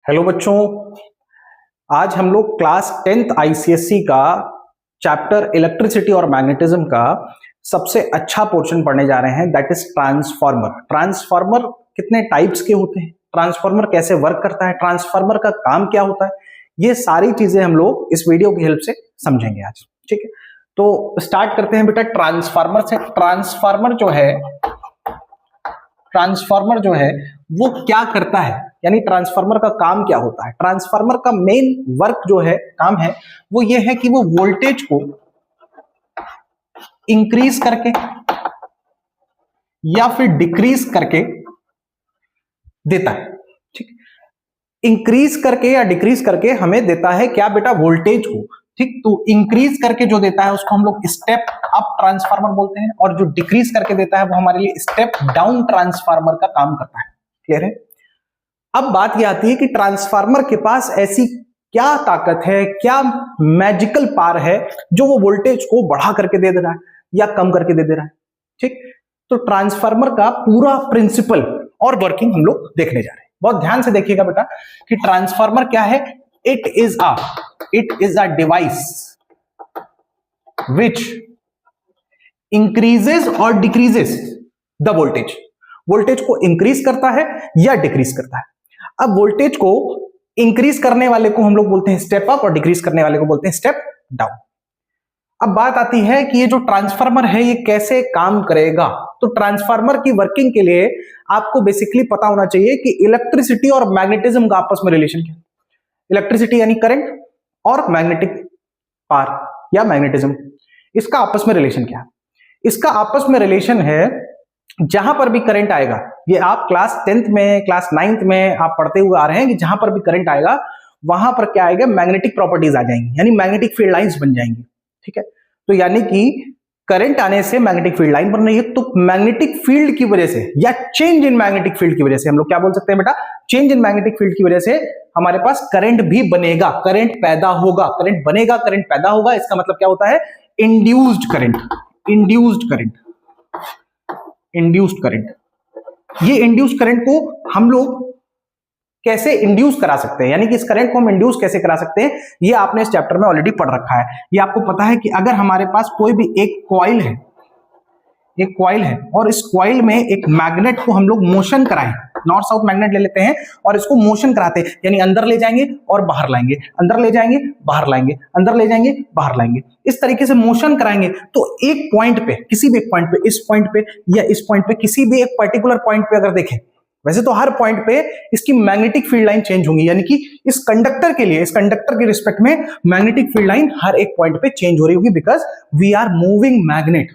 Hello बच्चों, आज हम लोग क्लास 10th आईसीएसई का चैप्टर इलेक्ट्रिसिटी और मैग्नेटिज्म का सबसे अच्छा पोर्शन पढ़ने जा रहे हैं, दैट इज ट्रांसफार्मर। ट्रांसफार्मर कितने टाइप्स के होते हैं, ट्रांसफार्मर कैसे वर्क करता है, ट्रांसफार्मर का काम क्या होता है, ये सारी चीजें हम लोग इस वीडियो की हेल्प से समझेंगे आज। ठीक है, तो स्टार्ट करते हैं बेटा ट्रांसफार्मर से। ट्रांसफार्मर जो है वो क्या करता है, यानी ट्रांसफार्मर का काम क्या होता है। ट्रांसफार्मर का मेन वर्क जो है, काम है, वो ये है कि वो वोल्टेज को इंक्रीज करके या फिर डिक्रीज करके देता है। ठीक, इंक्रीज करके या डिक्रीज करके हमें देता है क्या बेटा, वोल्टेज को। ठीक, तो इंक्रीज करके जो देता है उसको हम लोग स्टेप अप ट्रांसफार्मर बोलते हैं, और जो डिक्रीज करके देता है वो हमारे लिए स्टेप डाउन ट्रांसफार्मर का काम करता है। क्लियर है? अब बात यह आती है कि ट्रांसफार्मर के पास ऐसी क्या ताकत है, क्या मैजिकल पावर है जो वो वोल्टेज को बढ़ा करके दे रहा है या कम करके दे रहा है। ठीक, तो ट्रांसफार्मर का पूरा प्रिंसिपल और वर्किंग हम लोग देखने जा रहे हैं। बहुत ध्यान से देखिएगा बेटा कि ट्रांसफार्मर क्या है। It is a device which increases और डिक्रीजेस द वोल्टेज। वोल्टेज को इंक्रीज करता है या डिक्रीज करता है। अब वोल्टेज को इंक्रीज करने वाले को हम लोग बोलते हैं स्टेप अप और डिक्रीज करने वाले को बोलते हैं स्टेप डाउन। अब बात आती है कि ये जो ट्रांसफार्मर है ये कैसे काम करेगा। तो ट्रांसफार्मर की वर्किंग के लिए आपको बेसिकली पता होना चाहिए कि इलेक्ट्रिसिटी और मैग्नेटिज्म का आपस में रिलेशन क्या है। इलेक्ट्रिसिटी यानी करंट और मैग्नेटिक पावर या मैग्नेटिज्म, इसका आपस में रिलेशन क्या है। इसका आपस में रिलेशन है, जहां पर भी करंट आएगा, ये आप क्लास 10th में, क्लास 9th में आप पढ़ते हुए आ रहे हैं कि जहां पर भी करंट आएगा वहां पर क्या आएगा, मैग्नेटिक प्रॉपर्टीज आ जाएंगी, यानी मैग्नेटिक फील्ड लाइंस बन जाएंगी। ठीक है, तो यानी कि करंट आने से मैग्नेटिक फील्ड लाइन बन रही है, तो मैग्नेटिक फील्ड की वजह से या चेंज इन मैग्नेटिक फील्ड की वजह से हम लोग क्या बोल सकते हैं बेटा, चेंज इन मैग्नेटिक फील्ड की वजह से हमारे पास करंट भी बनेगा, करंट पैदा होगा। करंट बनेगा, करंट पैदा होगा, इसका मतलब क्या होता है, इंड्यूस्ड करंट। इंड्यूस्ड करंट, ये इंड्यूस्ड करंट को हम लोग कैसे इंड्यूस करा सकते हैं, यानी कि इस करंट को हम इंड्यूस कैसे करा सकते हैं, ये आपने इस चैप्टर में ऑलरेडी पढ़ रखा है। ये आपको पता है कि अगर हमारे पास कोई भी एक कॉइल है और इस कॉइल में एक मैग्नेट को हम लोग मोशन कराएं, नॉर्थ साउथ मैग्नेट ले लेते हैं और इसको मोशन कराते हैं, यानी अंदर ले जाएंगे और बाहर लाएंगे, अंदर ले जाएंगे बाहर लाएंगे, अंदर ले जाएंगे बाहर लाएंगे, इस तरीके से मोशन कराएंगे। तो एक पॉइंट पे, किसी भी एक पॉइंट पे, इस पॉइंट पे या इस पॉइंट पे, किसी भी एक पर्टिकुलर पॉइंट पे अगर देखें, वैसे तो हर पॉइंट पे इसकी मैग्नेटिक फील्ड लाइन चेंज होंगी, यानी कि इस कंडक्टर के लिए, इस कंडक्टर के रिस्पेक्ट में मैग्नेटिक फील्ड लाइन हर एक पॉइंट पे चेंज हो रही होगी, because we are moving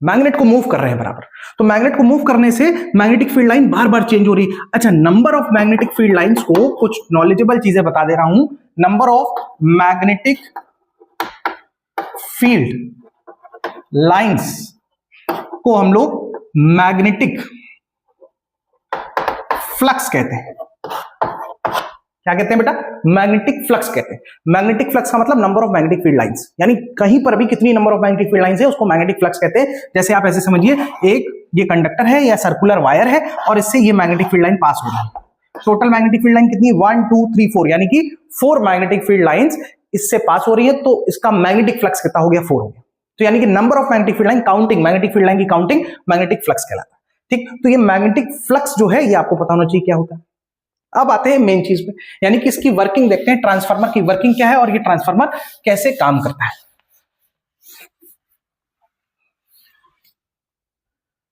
magnet को मूव कर रहे हैं बराबर। तो मैग्नेट को मूव करने से मैग्नेटिक फील्ड लाइन बार बार चेंज हो रही है। अच्छा, number of magnetic field lines को कुछ नॉलेजेबल चीजें बता दे रहा हूं। Number of magnetic field lines को हम लोग मैग्नेटिक फ्लक्स कहते हैं। क्या कहते हैं बेटा, मैग्नेटिक फ्लक्स कहते हैं। मैग्नेटिक फ्लक्स का मतलब number of magnetic field lines, यानी कहीं पर भी कितनी number of magnetic field lines है उसको मैग्नेटिक फ्लक्स कहते हैं। जैसे आप ऐसे समझिए, एक ये कंडक्टर है या सर्कुलर वायर है और इससे ये मैग्नेटिक फील्ड लाइन पास हो रही है। टोटल मैग्नेटिक फील्ड लाइन कितनी, 1 2 3 4, यानी कि 4 मैग्नेटिक फील्ड लाइंस इससे पास हो रही है, तो इसका मैग्नेटिक फ्लक्स कितना हो गया, 4 हो गया। तो यानी कि number of magnetic field line counting, magnetic field line की काउंटिंग मैग्नेटिक फ्लक्स कहलाता है। ठीक, तो ये मैग्नेटिक फ्लक्स जो है ये आपको पता होना चाहिए क्या होता है। अब आते हैं मेन चीज पे, यानी कि इसकी वर्किंग देखते हैं, ट्रांसफार्मर की वर्किंग क्या है और ये ट्रांसफार्मर कैसे काम करता है।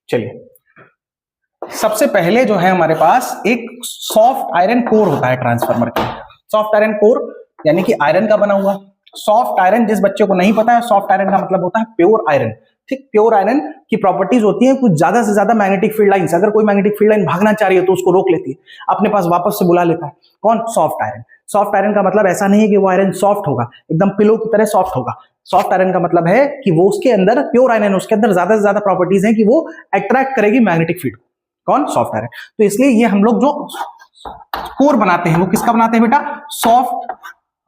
चलिए, सबसे पहले जो है हमारे पास एक सॉफ्ट आयरन कोर होता है ट्रांसफार्मर का। सॉफ्ट आयरन कोर यानी कि आयरन का बना हुआ। सॉफ्ट आयरन, जिस बच्चे को नहीं पता है, सॉफ्ट आयरन का मतलब होता है प्योर आयरन। ठीक, प्योर आयरन की प्रॉपर्टीज होती है कुछ ज्यादा से ज्यादा मैग्नेटिक फील्ड लाइंस, अगर कोई मैग्नेटिक फील्ड लाइन भागना चाह रही है तो उसको रोक लेती है, अपने पास वापस से बुला लेता है। कौन, सॉफ्ट आयरन। सॉफ्ट आयरन का मतलब ऐसा नहीं है कि वो आयरन सॉफ्ट होगा, एकदम पिलो की तरह सॉफ्ट होगा। सॉफ्ट आयरन का मतलब है कि वो उसके अंदर, प्योर आयरन, उसके अंदर ज्यादा से ज्यादा प्रॉपर्टीज हैं कि वो अट्रैक्ट करेगी मैग्नेटिक फील्ड। कौन, सॉफ्ट आयरन। तो इसलिए ये हम लोग जो कोर बनाते हैं वो किसका बनाते हैं बेटा, सॉफ्ट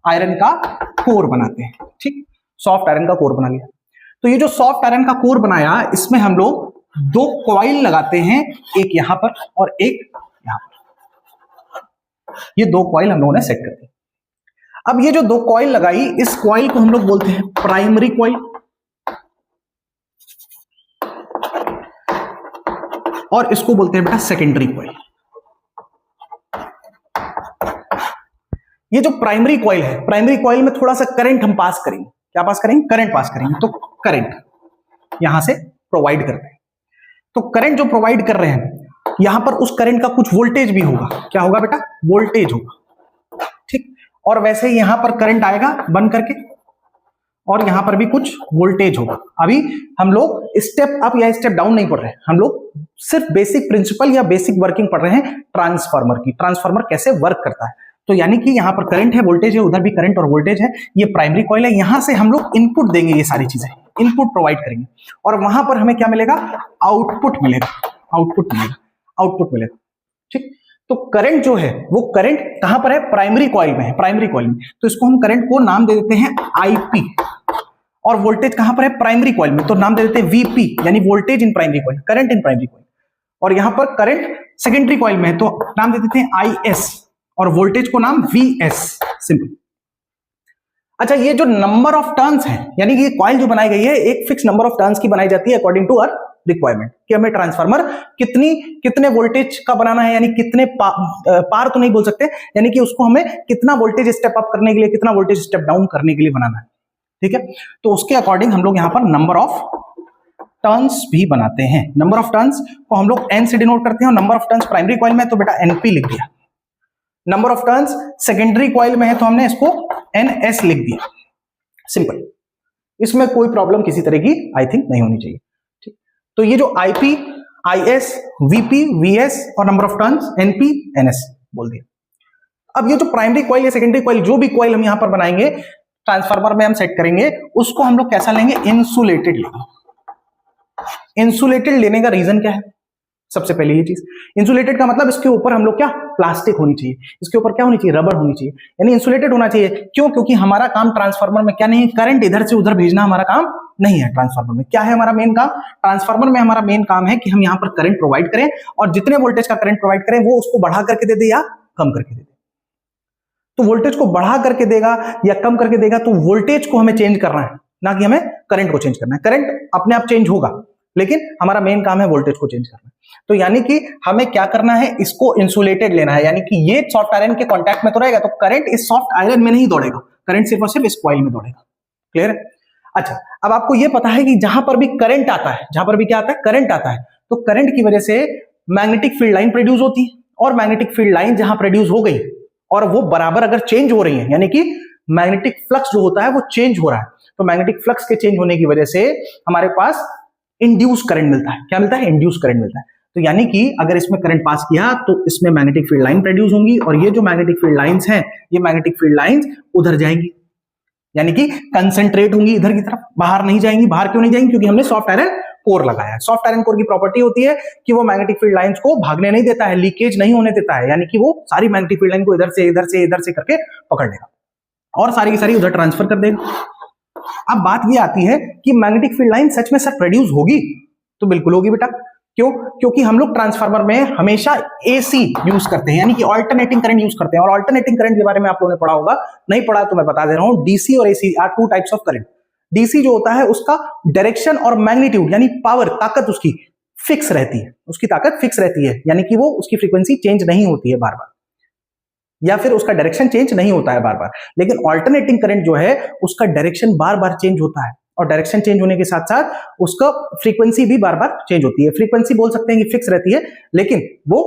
आयरन का कोर बनाते हैं। ठीक, सॉफ्ट आयरन का कोर बना लिया। तो ये जो सॉफ्ट आयरन का कोर बनाया, इसमें हम लोग 2 कॉइल लगाते हैं, एक यहां पर और एक यहां पर। ये दो कॉइल हम लोगों ने सेट कर दी। अब ये जो दो कॉइल लगाई, इस कॉइल को हम लोग बोलते हैं प्राइमरी कॉइल और इसको बोलते हैं बेटा सेकेंडरी कॉइल। ये जो प्राइमरी कॉइल है, प्राइमरी कॉइल में थोड़ा सा करंट हम पास करेंगे। क्या पास करेंगे? करंट पास करेंगे। तो करंट यहां से प्रोवाइड करते हैं। तो करंट जो प्रोवाइड कर रहे हैं, यहां पर उस करंट का कुछ वोल्टेज भी होगा। क्या होगा बेटा? वोल्टेज होगा, ठीक। और वैसे ही यहां पर करंट आएगा बंद करके, और यहां पर भी कुछ वोल्टेज होगा। अभी हम लोग स्टेप अप या स्टेप डाउन नहीं पढ़ रहे हैं, हम लोग सिर्फ बेसिक प्रिंसिपल या बेसिक वर्किंग पढ़ रहे हैं ट्रांसफार्मर की। ट्रांसफार्मर कैसे वर्क करता है। तो यानी कि यहां पर करंट है, वोल्टेज है, उधर भी करंट और वोल्टेज है। ये प्राइमरी कॉइल है, यहां से हम लोग इनपुट देंगे, ये सारी चीजें इनपुट प्रोवाइड करेंगे, और वहां पर हमें क्या मिलेगा? आउटपुट मिलेगा। आउटपुट मिलेगा, आउटपुट मिलेगा, ठीक। तो करंट जो है वो करंट कहां पर है? प्राइमरी कॉइल में है, प्राइमरी कॉइल में। तो इसको हम करंट को नाम दे देते हैं आईपी। और वोल्टेज कहां पर है? प्राइमरी कॉइल में, तो नाम दे देते हैं वीपी, यानी voltage in primary coil, current in primary coil. और यहां पर करंट सेकेंडरी कॉइल में है, तो नाम दे देते हैं आईएस, और वोल्टेज को नाम वीएस, सिंपल। अच्छा, ये जो नंबर ऑफ टर्न्स है, यानी कि ये कॉइल जो बनाई गई है एक फिक्स नंबर ऑफ टर्न्स की बनाई जाती है अकॉर्डिंग टू आवर रिक्वायरमेंट, कि हमें ट्रांसफार्मर कितने वोल्टेज का बनाना है, यानी कितने पार तो नहीं बोल सकते, यानी कि उसको हमें कितना वोल्टेज स्टेप अप करने के लिए, कितना वोल्टेज स्टेप डाउन करने के लिए बनाना है, ठीक है। तो उसके अकॉर्डिंग हम लोग यहां पर नंबर ऑफ टर्न्स भी बनाते हैं। नंबर ऑफ टर्न्स को हम लोग एन से डिनोट करते हैं, और number of turns primary coil में तो बेटा एनपी लिख दिया। Number of turns secondary coil में है तो हमने इसको एनएस लिख दिया, सिंपल। इसमें कोई प्रॉब्लम किसी तरह की आई थिंक नहीं होनी चाहिए, ठीक। तो ये जो आईपी, आईएस, वीपी, वीएस और number of turns NP, NS बोल दिया। अब ये जो प्राइमरी कॉइल या सेकेंडरी कॉइल, जो भी कॉइल हम यहां पर बनाएंगे ट्रांसफार्मर में हम सेट करेंगे, उसको हम लोग कैसा लेंगे? इंसुलेटेड लेंगे। इंसुलेटेड लेने का रीजन क्या है? सबसे पहले ये चीज, इंसुलेटेड का मतलब इसके ऊपर हम लोग क्या? प्लास्टिक होनी चाहिए, इसके ऊपर क्या होनी चाहिए? रबर होनी चाहिए, यानी इंसुलेटेड होना चाहिए। क्यों? क्योंकि हमारा काम ट्रांसफार्मर में क्या नहीं है? करंट इधर से उधर भेजना हमारा काम नहीं है। ट्रांसफार्मर में क्या है हमारा मेन काम? ट्रांसफार्मर में हमारा मेन काम है कि हम यहां पर करंट प्रोवाइड करें, और जितने वोल्टेज का करंट प्रोवाइड करें वो उसको बढ़ा करके दे दे या कम करके दे दे। तो वोल्टेज को बढ़ा करके देगा या कम करके देगा, तो वोल्टेज को हमें चेंज करना है, ना कि हमें करंट को चेंज करना है। करंट अपने आप चेंज होगा, लेकिन हमारा मेन काम है वोल्टेज को चेंज करना। तो यानी कि हमें क्या करना है? इसको इंसुलेटेड लेना है, यानी कि ये सॉफ्ट आयरन के कांटेक्ट में तो रहेगा, तो करंट इस सॉफ्ट आयरन में नहीं दौड़ेगा, करंट सिर्फ और सिर्फ इस कॉइल में दौड़ेगा। क्लियर है? अच्छा, अब आपको ये पता है कि जहां पर भी करंट आता है, जहां पर भी क्या आता है? करंट आता है, तो करंट की वजह से मैग्नेटिक फील्ड लाइन प्रोड्यूस होती है, और मैग्नेटिक फील्ड लाइन जहां प्रोड्यूस हो गई और वो बराबर अगर चेंज हो रही है, यानी कि मैग्नेटिक फ्लक्स जो होता है वो चेंज हो रहा है, तो मैग्नेटिक फ्लक्स के चेंज होने की वजह से हमारे पास इंड्यूस करंट मिलता है। क्या मिलता है? इंड्यूस करंट मिलता है। तो यानी कि अगर इसमें करंट पास किया तो इसमें मैग्नेटिक फील्ड लाइन प्रोड्यूस होंगी, और ये जो मैग्नेटिक फील्ड लाइंस हैं, ये मैग्नेटिक फील्ड लाइंस उधर जाएंगी, यानी कि कंसंट्रेट होंगी इधर की तरफ, बाहर नहीं जाएंगी। बाहर क्यों नहीं जाएंगी? क्योंकि हमने सॉफ्ट आयरन कोर लगाया है। सॉफ्ट आयरन कोर की प्रॉपर्टी होती है कि वो मैग्नेटिक फील्ड लाइंस को भागने नहीं देता है, लीकेज नहीं होने देता है, यानी कि वो सारी मैग्नेटिक फील्ड लाइन को इधर से इधर से इधर से करके पकड़ लेगा और सारी की सारी उधर ट्रांसफर कर देगा। अब बात ये आती है कि मैग्नेटिक फील्ड लाइन सच में सर प्रोड्यूस होगी? तो बिल्कुल होगी बेटा। क्यों? क्योंकि हम लोग ट्रांसफार्मर में हमेशा एसी यूज करते हैं, यानी कि अल्टरनेटिंग करंट यूज करते हैं। और अल्टरनेटिंग करंट के बारे में आप लोगों ने पढ़ा होगा, नहीं पढ़ा तो मैं बता दे रहा हूं। डीसी और AC are two types of current. DC जो होता है उसका डायरेक्शन और मैग्नीट्यूड यानी पावर, ताकत उसकी फिक्स रहती है, उसकी ताकत फिक्स रहती है, यानी कि वो उसकी फ्रीक्वेंसी चेंज नहीं होती है बार बार, या फिर उसका डायरेक्शन चेंज नहीं होता है बार बार। लेकिन अल्टरनेटिंग करंट जो है उसका डायरेक्शन बार बार चेंज होता है, और डायरेक्शन चेंज होने के साथ साथ उसका फ्रीक्वेंसी भी बार बार चेंज होती है। फ्रीक्वेंसी बोल सकते हैं कि फिक्स रहती है, लेकिन वो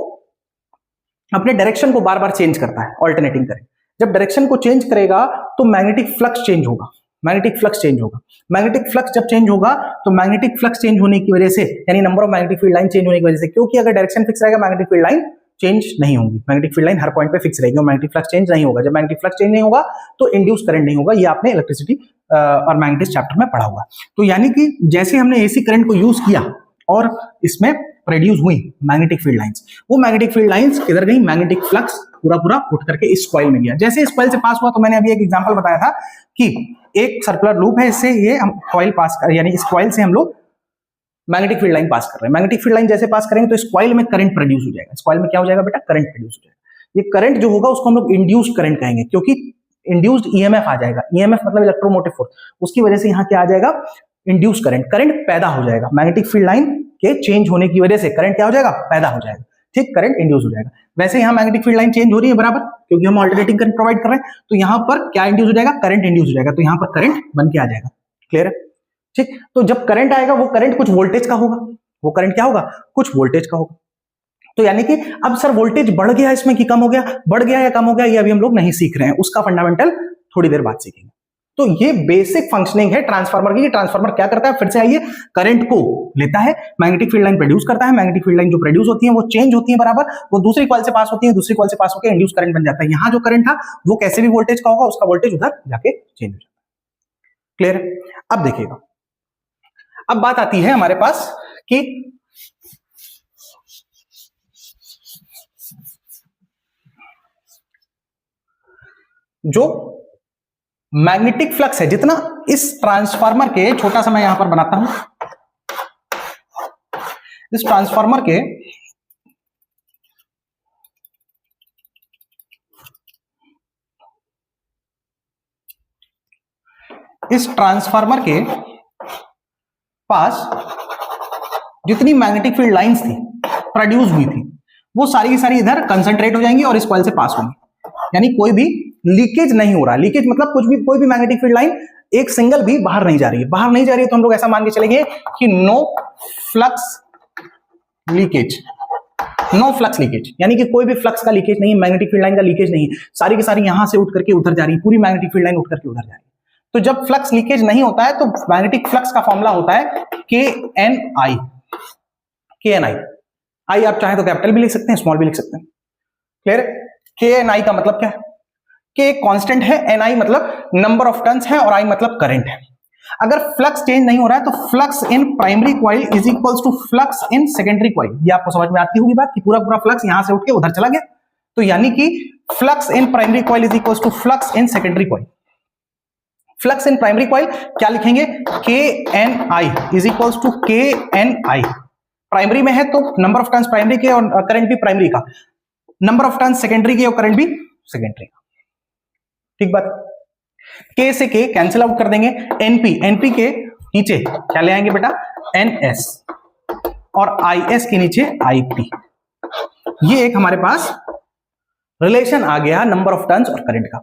अपने डायरेक्शन को बार बार चेंज करता है अल्टरनेटिंग करंट। जब डायरेक्शन को चेंज करेगा तो मैग्नेटिक फ्लक्स चेंज होगा, मैग्नेटिक फ्लक्स चेंज होगा। मैग्नेटिक फ्लक्स जब चेंज होगा तो मैग्नेटिक फ्लक्स चेंज होने की वजह से, यानी number of magnetic field line change होने की वजह से, क्योंकि अगर डायरेक्शन फिक्स रहेगा मैग्नेटिक फील्ड लाइन चेंज नहीं होगी, मैग्नेटिक फील्ड लाइन हर पॉइंट पे फिक्स रहेगी और मैग्नेटिक फ्लक्स चेंज नहीं होगा। जब मैग्नेटिक फ्लक्स चेंज नहीं होगा तो इंड्यूस करंट नहीं होगा। ये आपने इलेक्ट्रिसिटी और मैग्नेटिक्स चैप्टर में पढ़ा हुआ। तो यानी कि जैसे हमने एसी करंट को यूज किया और इसमें प्रोड्यूस हुई मैग्नेटिक फील्ड लाइंस, वो मैग्नेटिक फील्ड लाइंस किधर गई? मैग्नेटिक फ्लक्स पूरा उठ करके इस कॉइल में गया। जैसे इस कॉइल से पास हुआ तो मैंने अभी एक एग्जांपल बताया था कि एक सर्कुलर लूप है, इससे ये हम कॉइल पास कर, यानी इस कॉइल से हम लोग मैग्नेटिक फील्ड लाइन पास कर रहे हैं। मैग्नेटिक फील्ड लाइन जैसे पास करेंगे तो इस कॉइल में करंट प्रोड्यूस हो जाएगा। इस कॉइल में क्या हो जाएगा बेटा? करंट प्रोड्यूस हो जाएगा। ये करंट जो होगा उसको हम लोग इंड्यूस्ड करंट कहेंगे, क्योंकि इंड्यूस्ड ईएमएफ आ जाएगा, ईएमएफ मतलब इलेक्ट्रोमोटिव फोर्स, उसकी वजह से यहाँ क्या आ जाएगा, इंड्यूस करंट, करंट पैदा हो जाएगा, मैग्नेटिक फील्ड लाइन के चेंज होने की वजह से करंट क्या हो जाएगा, पैदा हो जाएगा, ठीक, करंट इंड्यूस हो जाएगा। वैसे यहाँ मैग्नेटिक फील्ड लाइन चेंज हो रही है बराबर, क्योंकि हम अल्टरनेटिंग करंट प्रोवाइड कर रहे हैं, तो यहाँ पर क्या इंड्यूस हो जाएगा, करंट इंड्यूस हो जाएगा, तो यहाँ पर करंट बन के आ जाएगा। क्लियर है, ठीक। तो जब करंट आएगा वो करंट कुछ वोल्टेज का होगा, वो करंट क्या होगा, कुछ वोल्टेज का होगा। तो यानी कि अब सर वोल्टेज बढ़ गया इसमें कि कम हो गया, बढ़ गया या कम हो गया, ये अभी हम लोग नहीं सीख रहे हैं, उसका फंडामेंटल थोड़ी देर बाद सीखेंगे। तो ये बेसिक फंक्शनिंग है ट्रांसफार्मर की। ट्रांसफार्मर क्या करता है, फिर से आइए, करंट को लेता है, मैग्नेटिक फील्ड लाइन प्रोड्यूस करता है, मैग्नेटिक फील्ड लाइन जो प्रोड्यूस होती है वो चेंज होती है बराबर, वो दूसरी कॉइल से पास होती है, दूसरी कॉइल से पास होकर इंड्यूस करंट बन जाता है। यहां जो करंट था वो कैसे भी वोल्टेज का होगा, उसका वोल्टेज उधर जाके चेंज हो जाता है। क्लियर है, अब देखिएगा, अब बात आती है हमारे पास कि जो मैग्नेटिक फ्लक्स है, जितना इस ट्रांसफार्मर के, छोटा सा मैं यहां पर बनाता हूं, इस ट्रांसफार्मर के पास जितनी मैग्नेटिक फील्ड लाइंस थी, प्रोड्यूस हुई थी, वो सारी की सारी इधर कंसंट्रेट हो जाएंगी और इस कॉइल से पास होंगी, यानी कोई भी लीकेज नहीं हो रहा। लीकेज मतलब कोई भी मैग्नेटिक फील्ड लाइन एक सिंगल भी बाहर नहीं जा रही है। बाहर नहीं जा रही है तो हम लोग ऐसा मान के चलेंगे कि no flux leakage, no flux leakage, यानी कि कोई भी फ्लक्स का लीकेज नहीं है, मैग्नेटिक फील्ड लाइन का लीकेज नहीं है, सारी की सारी यहां से उठ करके उधर जा रही है, पूरी मैग्नेटिक फील्ड लाइन उठ करके उधर जा रही है। तो जब फ्लक्स लीकेज नहीं होता है तो मैग्नेटिक फ्लक्स का फॉर्मूला होता है KNI। आई आप चाहे तो कैपिटल भी लिख सकते हैं, स्मॉल भी लिख सकते हैं। क्लियर? KNI का मतलब क्या है, के एक कांस्टेंट है, NI मतलब नंबर ऑफ टर्न्स है और I मतलब करंट है। अगर फ्लक्स चेंज नहीं हो रहा है तो flux in primary coil is equals to flux in secondary coil. ये आपको समझ में आती होगी बात कि पूरा पूरा फ्लक्स यहां से उठ के उधर चला गया, तो यानी कि flux in primary coil is equals to flux in secondary coil. Flux in primary coil क्या लिखेंगे, KNI is equals to KNI। Primary में है तो नंबर ऑफ टर्न्स प्राइमरी के और करंट भी प्राइमरी का, नंबर ऑफ टर्न्स सेकेंडरी के और करंट भी सेकेंडरी का। ठीक बात, K से K कैंसिल आउट कर देंगे, NP के नीचे क्या ले आएंगे बेटा, NS, और IS के नीचे IP। ये एक हमारे पास रिलेशन आ गया नंबर ऑफ टर्न्स और करंट का।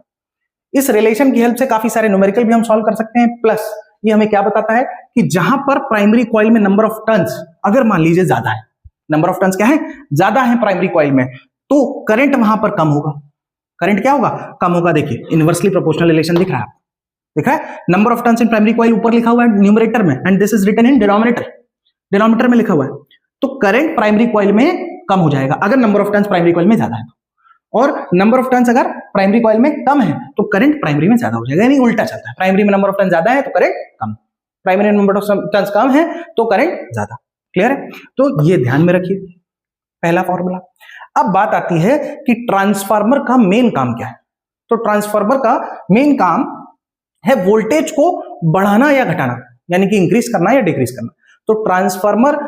इस रिलेशन की हेल्प से काफी सारे न्यूमेरिकल भी हम सॉल्व कर सकते हैं, प्लस ये हमें क्या बताता है कि जहां पर प्राइमरी कॉइल में नंबर ऑफ टर्न्स अगर मान लीजिए ज्यादा है, नंबर ऑफ टर्न्स क्या है, ज्यादा है प्राइमरी कॉइल में, तो करंट वहां पर कम होगा। करंट क्या होगा, कम होगा। देखिए इनवर्सली प्रोपोर्शनल रिलेशन दिख रहा है, दिख रहा है, number of turns in primary coil ऊपर लिखा हुआ है न्यूमरेटर में, and this is written in denominator, denominator में लिखा हुआ है। तो करंट प्राइमरी कॉइल में कम हो जाएगा अगर number of turns primary coil में ज्यादा है, और नंबर ऑफ टर्न्स अगर प्राइमरी कॉइल में कम है तो करंट प्राइमरी में ज्यादा हो जाएगा, यानी उल्टा चलता है। प्राइमरी में नंबर ऑफ टर्न्स ज्यादा है तो करंट कम, प्राइमरी में नंबर ऑफ टर्न्स कम है तो करंट ज्यादा। क्लियर है, तो ये ध्यान में रखिए पहला फॉर्मूला। अब बात आती है कि ट्रांसफार्मर का मेन काम क्या है। तो ट्रांसफार्मर का मेन काम है वोल्टेज को बढ़ाना या घटाना, यानी कि इंक्रीज करना या डिक्रीज करना। तो ट्रांसफार्मर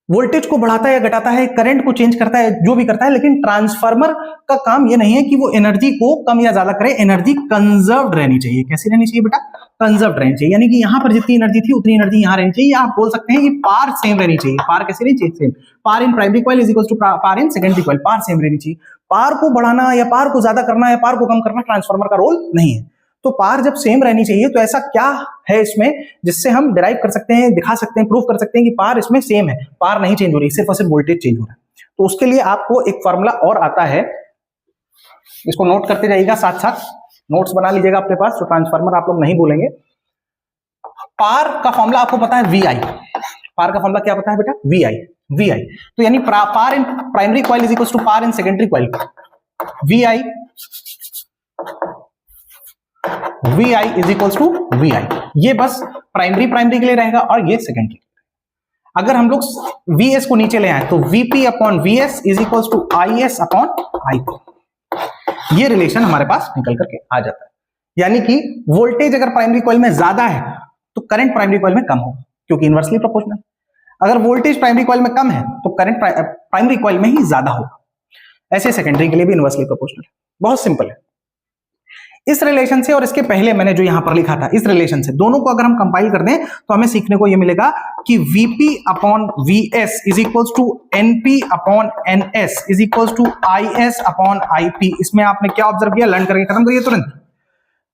वोल्टेज को बढ़ाता है या घटाता है, करंट को चेंज करता है, जो भी करता है, लेकिन ट्रांसफार्मर का काम यह नहीं है कि वो एनर्जी को कम या ज्यादा करे, एनर्जी कंजर्व्ड रहनी चाहिए। कैसी रहनी चाहिए बेटा, कंजर्व्ड रहनी चाहिए, यानी कि यहां पर जितनी एनर्जी थी उतनी एनर्जी यहां रहनी चाहिए। आप बोल सकते हैं कि पार सेम रहनी चाहिए। पार कैसे रहनी चाहिए, सेम। पार in primary coil is equal to par in secondary coil, पार सेम रहनी चाहिए। पार को बढ़ाना या पार को ज्यादा करना या पार को कम करना ट्रांसफार्मर का रोल नहीं है। तो पार जब सेम रहनी चाहिए तो ऐसा क्या है इसमें जिससे हम डिराइव कर सकते हैं, दिखा सकते हैं, प्रूव कर सकते हैं कि पार इसमें सेम है, पार नहीं चेंज हो रही, सिर्फ और सिर्फ वोल्टेज चेंज हो रहा है। तो उसके लिए आपको एक फॉर्मूला और आता है, इसको नोट करते जाइएगा, साथ साथ नोट्स बना लीजिएगा अपने पास, तो ट्रांसफार्मर आप लोग नहीं भूलेंगे। पार का फॉर्मूला आपको पता है VI। पार का फॉर्मूला क्या पता है बेटा, VI। तो यानी power in primary coil is equal to par in secondary coil, VI is equal to VI। ये बस प्राइमरी के लिए रहेगा और ये सेकेंडरी। अगर हम लोग VS को नीचे ले आए तो VP upon VS is equal to IS upon IP। ये रिलेशन हमारे पास निकल करके आ जाता है, यानी कि वोल्टेज अगर प्राइमरी कॉइल में ज्यादा है तो करंट प्राइमरी कॉइल में कम होगा, क्योंकि इनवर्सली प्रोपोर्शनल। अगर वोल्टेज प्राइमरी कॉइल में कम है तो करंट प्राइमरी कॉइल में ही ज्यादा होगा। ऐसे सेकेंडरी के लिए भी इनवर्सली प्रोपोर्शनल है। बहुत सिंपल है। इस रिलेशन से और इसके पहले मैंने जो यहां पर लिखा था इस रिलेशन से, दोनों को अगर हम कंपाइल कर दें तो हमें सीखने को यह मिलेगा कि Vp upon Vs is equals to Np upon Ns is equals to Is upon Ip। इसमें आपने क्या ऑब्जर्व किया, लर्न करके खत्म करिए तुरंत।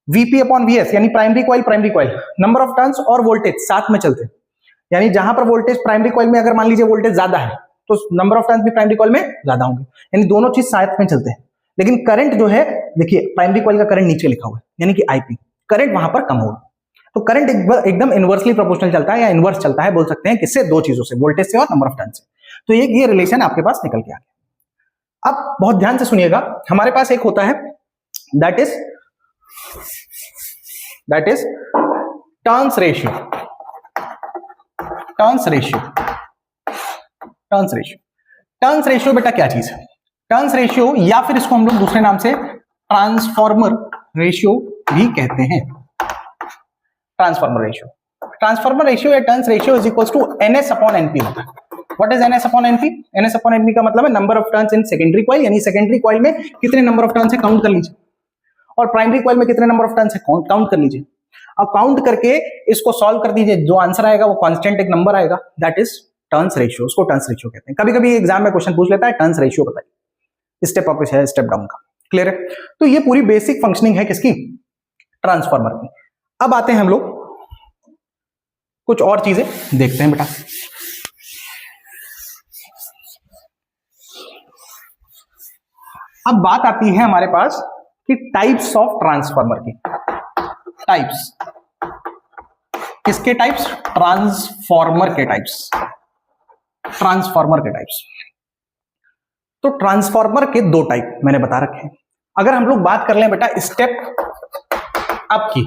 Vp अपॉन Vs यानी primary coil, number of turns और वोल्टेज साथ में चलते हैं। यानी जहां पर वोल्टेज प्राइमरी कॉइल में अगर मान लीजिए वोल्टेज ज्यादा है तो नंबर ऑफ टर्न्स भी प्राइमरी कॉइल में ज्यादा होंगे, यानी दोनों चीज साथ में चलते हैं। लेकिन करंट जो है, देखिए प्राइमरी कॉइल का करंट नीचे लिखा हुआ है यानी कि Ip, करंट वहां पर कम होगा। तो करंट एकदम इनवर्सली प्रोपोर्शनल चलता है या इनवर्स चलता है, बोल सकते हैं किससे, दो चीजों से, वोल्टेज से और नंबर ऑफ टर्न से। तो ये रिलेशन आपके पास निकल के आ गया। अब बहुत ध्यान से सुनिएगा, हमारे पास एक होता है that is turns ratio. Turns ratio बेटा क्या चीज है? टर्न्स रेशियो या फिर इसको हम लोग दूसरे नाम से ट्रांसफॉर्मर रेशियो भी कहते हैं। ट्रांसफॉर्मर रेशियो या turns ratio is equals to NS upon NP होता है। What is NS upon NP? NS upon NP का मतलब है number of turns in secondary coil, यानी सेकेंडरी कॉइल में कितने नंबर ऑफ टर्न्स है काउंट कर लीजिए, और प्राइमरी कॉइल में कितने नंबर ऑफ टर्न्स है काउंट कर लीजिए। अब काउंट करके इसको सॉल्व कर दीजिए, जो आंसर आएगा वो कांस्टेंट एक नंबर आएगा, दैट इज टर्न्स रेशियो। उसको टर्न्स रेशियो कहते हैं। कभी कभी एग्जाम में क्वेश्चन पूछ लेता है टर्न्स रेशियो बताइए, स्टेप अप है स्टेप डाउन का। क्लियर है? तो ये पूरी बेसिक फंक्शनिंग है किसकी? ट्रांसफार्मर की। अब आते हैं हम लोग कुछ और चीजें देखते हैं बेटा। अब बात आती है हमारे पास कि टाइप्स ऑफ ट्रांसफार्मर की। टाइप्स किसके टाइप्स? ट्रांसफार्मर के टाइप्स। तो ट्रांसफार्मर के दो टाइप मैंने बता रखे हैं। अगर हम लोग बात कर लें बेटा स्टेप अप की,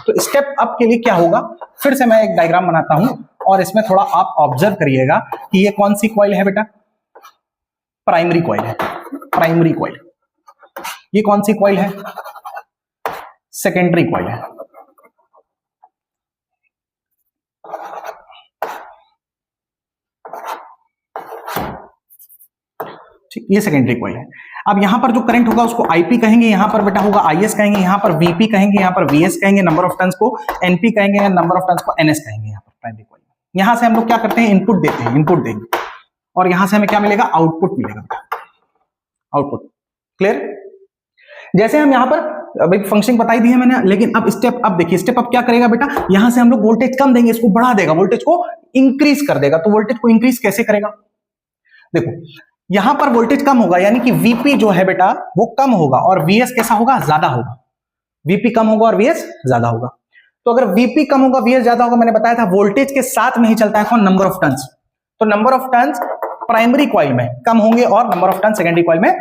तो स्टेप अप के लिए क्या होगा, फिर से मैं एक डायग्राम बनाता हूं और इसमें थोड़ा आप ऑब्जर्व करिएगा कि ये कौन सी कॉइल है बेटा? प्राइमरी कॉइल है। Primary coil. ये कौन सी कॉइल है? सेकेंडरी कॉइल है। ठीक, ये सेकेंडरी कॉइल है। अब यहां पर जो करंट होगा उसको Ip कहेंगे, यहां पर बेटा होगा Is कहेंगे, यहां पर Vp कहेंगे, यहां पर Vs कहेंगे, नंबर ऑफ टर्न्स को Np कहेंगे या नंबर ऑफ टर्न्स को Ns कहेंगे। यहां पर प्राइमरी कॉइल में यहां से हम लोग क्या करते हैं, इनपुट देते हैं, इनपुट देंगे और यहां से हमें क्या मिलेगा? आउटपुट मिलेगा, आउटपुट। क्लियर? जैसे हम यहां पर फंक्शन बताई दी है मैंने, लेकिन अब स्टेप अप देखिए, स्टेप अप क्या करेगा बेटा? यहां से हम लोग वोल्टेज कम देंगे, इसको बढ़ा देगा, वोल्टेज को इंक्रीज कर देगा। तो वोल्टेज को इंक्रीज कैसे करेगा? देखो यहां पर वोल्टेज कम होगा यानी कि Vp जो है बेटा वो कम होगा और Vs कैसा होगा? ज्यादा होगा। Vp कम होगा और Vs ज्यादा होगा। तो अगर Vp कम होगा Vs ज्यादा होगा, मैंने बताया था वोल्टेज के साथ में ही चलता है कौन? Number of turns. तो number of turns primary coil में कम होंगे और number of turns secondary coil में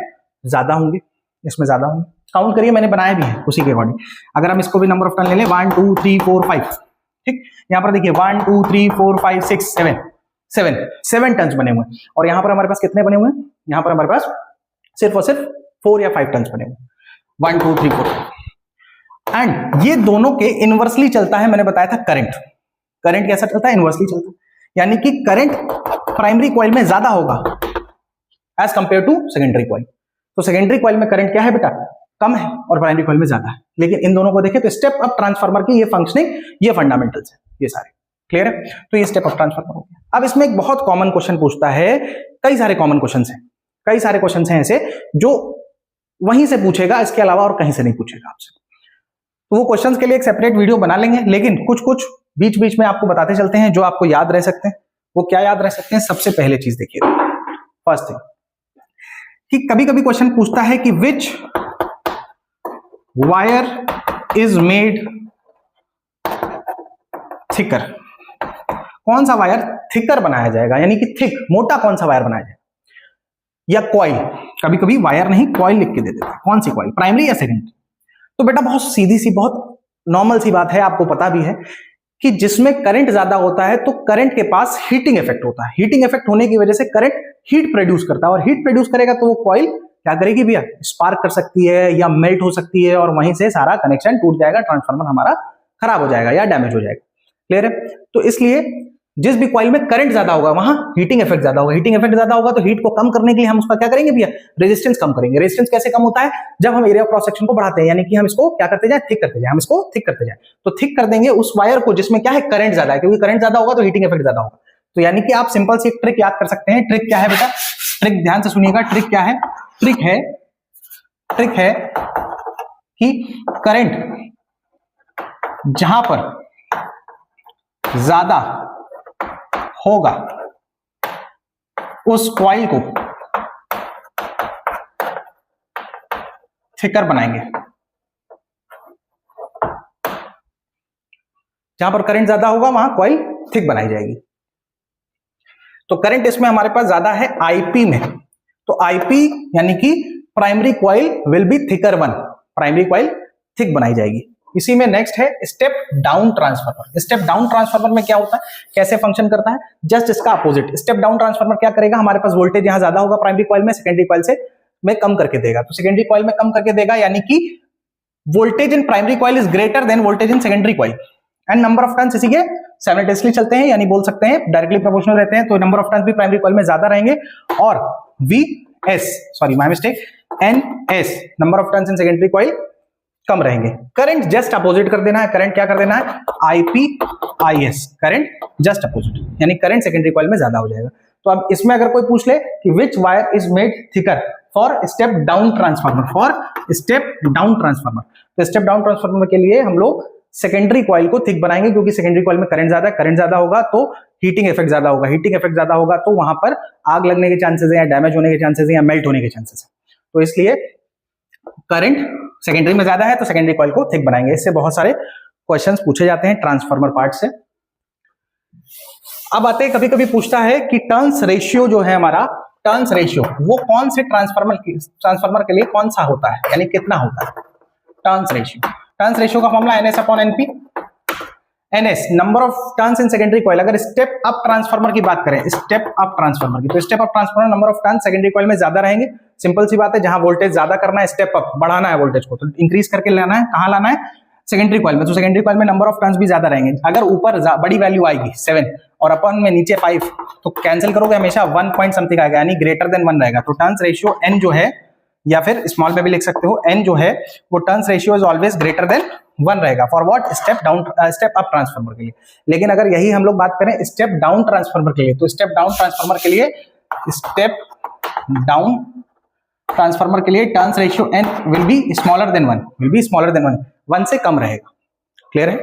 ज्यादा होंगे, इसमें ज्यादा होंगे। काउंट करिए, मैंने बनाया भी है उसी के अकॉर्डिंग। अगर हम इसको भी नंबर ऑफ टर्न ले लें 1 2 3 4 5, ठीक, यहां पर देखिए 1 2 3 4 5 6 7 टर्न्स बने हुए हैं और यहां पर हमारे पास कितने बने हुए हैं? यहां पर हमारे पास सिर्फ और सिर्फ 4 या 5 टर्न्स बने हुए हैं, 1 2 3 4। एंड ये दोनों के इनवर्सली चलता है, मैंने बताया था करंट। करंट कैसा चलता है? इनवर्सली चलता है, यानी कि करंट प्राइमरी कॉइल में ज्यादा होगा as compare to secondary coil. तो सेकेंडरी कॉइल में करंट क्या है बेटा? कम है और प्राइमरी कॉइल में ज्यादा है। लेकिन इन दोनों को देखें तो स्टेप अप ट्रांसफार्मर की ये फंक्शनिंग, ये फंडामेंटल्स है ये सारे। क्लियर है? तो ये स्टेप अप ट्रांसफार्मर हो गया। अब इसमें एक बहुत कॉमन क्वेश्चन पूछता है, कई सारे कॉमन क्वेश्चंस हैं, कई सारे क्वेश्चंस हैं ऐसे जो वहीं से पूछेगा, इसके अलावा और कहीं से नहीं पूछेगा आपसे। तो वो क्वेश्चंस के लिए एक सेपरेट वीडियो बना लेंगे, लेकिन कुछ कुछ बीच बीच में आपको बताते चलते हैं जो आपको याद रह सकते हैं। वो क्या याद रह सकते हैं? सबसे पहले चीज देखिए, फर्स्ट थिंग कि कभी कभी क्वेश्चन पूछता है कि which wire is made thicker. कौन सा वायर थिकर बनाया जाएगा, यानी कि थिक, मोटा कौन सा वायर बनाया जाएगा? या कॉइल, कभी कभी वायर नहीं कॉइल लिख के दे देता है। कौन सी कॉइल, प्राइमरी या सेकेंडरी? तो बेटा बहुत सीधी सी, बहुत नॉर्मल सी बात है, आपको पता भी है कि जिसमें करंट ज्यादा होता है तो करंट के पास हीटिंग इफेक्ट होता है। हीटिंग इफेक्ट होने की वजह से करंट हीट प्रोड्यूस करता है और हीट प्रोड्यूस करेगा तो वो कॉइल क्या करेगी भैया? स्पार्क कर सकती है या मेल्ट हो सकती है और वहीं से सारा कनेक्शन टूट जाएगा, ट्रांसफार्मर हमारा खराब हो जाएगा या डैमेज हो जाएगा। क्लियर है? तो इसलिए जिस भी कॉइल में करंट ज्यादा होगा वहां हीटिंग इफेक्ट ज्यादा होगा। हीटिंग इफेक्ट ज्यादा होगा तो हीट को कम करने के लिए हम उसका क्या करेंगे भैया, रेजिस्टेंस कम करेंगे। रेजिस्टेंस कैसे कम होता है, जब हम एरिया ऑफ क्रॉस सेक्शन को बढ़ाते हैं, यानी कि हम इसको क्या करते जाए, थिक करते जाए, हम इसको थिक करते जाए। तो थिक कर देंगे उस वायर को जिसमें क्या है, करंट ज्यादा है, क्योंकि करंट ज्यादा होगा तो हीटिंग इफेक्ट ज्यादा होगा। तो यानी कि आप सिंपल सी एक ट्रिक याद कर सकते हैं। ट्रिक क्या है बेटा, ट्रिक ध्यान से सुनिएगा। ट्रिक क्या है, ट्रिक है कि करंट जहां पर ज्यादा होगा उस कॉइल को थिकर बनाएंगे। जहां पर करंट ज्यादा होगा वहां कॉइल थिक बनाई जाएगी। तो करंट इसमें हमारे पास ज्यादा है आईपी में, तो आईपी यानी कि primary coil will be thicker one, primary coil thick बनाई जाएगी। इसी में नेक्स्ट है step down transformer. Step down transformer में क्या होता है, कैसे फंक्शन करता है, जस्ट इसका अपोजिट। स्टेप डाउन ट्रांसफार्मर क्या करेगा, हमारे पास वोल्टेज यहां ज्यादा होगा प्राइमरी कॉइल में, सेकेंडरी कॉइल से में कम करके देगा। तो सेकेंडरी कॉइल में कम करके देगा, यानी कि voltage in primary coil is greater than voltage in secondary coil and number of turns इसी के साइमल्टेनियसली चलते हैं, यानी बोल सकते हैं डायरेक्टली प्रोपोर्शनल रहते हैं। तो नंबर ऑफ टर्न्स भी प्राइमरी कॉइल में ज्यादा रहेंगे और NS number of turns in secondary coil कम रहेंगे। करंट जस्ट अपोजिट कर देना है। करंट क्या कर देना है, IPIS, करंट जस्ट अपोजिट, यानी करंट सेकेंडरी कॉइल में ज्यादा हो जाएगा। तो अब इसमें अगर कोई पूछ ले कि which wire is made thicker for step down transformer, for step down transformer, तो स्टेप डाउन ट्रांसफार्मर के लिए हम लोग सेकेंडरी कॉइल को थिक बनाएंगे, क्योंकि सेकेंडरी कॉइल में करंट ज्यादा है, करंट ज्यादा होगा तो हीटिंग इफेक्ट ज्यादा होगा, हीटिंग इफेक्ट ज्यादा होगा तो वहां पर आग लगने के चांसेस है, या डैमेज होने के चांसेस है, या मेल्ट होने के चांसेस है। तो इसलिए करंट सेकेंडरी में ज्यादा है तो सेकेंडरी कॉइल को थिक बनाएंगे। इससे बहुत सारे क्वेश्चंस पूछे जाते हैं ट्रांसफार्मर पार्ट से। अब आते हैं, कभी कभी पूछता है कि टर्न्स रेशियो जो है हमारा, टर्न्स रेशियो वो कौन से ट्रांसफार्मर के लिए कौन सा होता है, यानी कितना होता है टर्न्स रेशियो का formula NS/NP। NS number of turns in secondary coil. अगर स्टेप अप ट्रांसफार्मर की बात करें, स्टेप अप ट्रांसफार्मर की, तो step up transformer number of turns secondary coil में ज्यादा रहेंगे। सिंपल सी बात है, जहां वोल्टेज ज्यादा करना है, स्टेप अप बढ़ाना है वोल्टेज को, तो इंक्रीज करके लाना है, कहां लाना है, सेकेंडरी कॉइल में। तो सेकेंडरी कॉइल में नंबर ऑफ टर्न्स भी ज्यादा रहेंगे। अगर ऊपर बड़ी वैल्यू आएगी 7 और अपन में नीचे 5, तो कैंसिल करोगे हमेशा 1 पॉइंट समथिंग आएगा, यानी ग्रेटर देन 1 रहेगा। तो टर्न्स रेशियो N जो है, या फिर स्मॉल में भी लिख सकते हो, N जो है वो turns ratio is always greater than 1 रहेगा। For what, step up transformer के लिए। लेकिन अगर यही हम लोग बात करें स्टेप डाउन ट्रांसफार्मर के लिए, तो स्टेप डाउन ट्रांसफार्मर के लिए, स्टेप डाउन ट्रांसफार्मर के लिए turns ratio N will be smaller than 1, 1 से कम रहेगा। क्लियर है।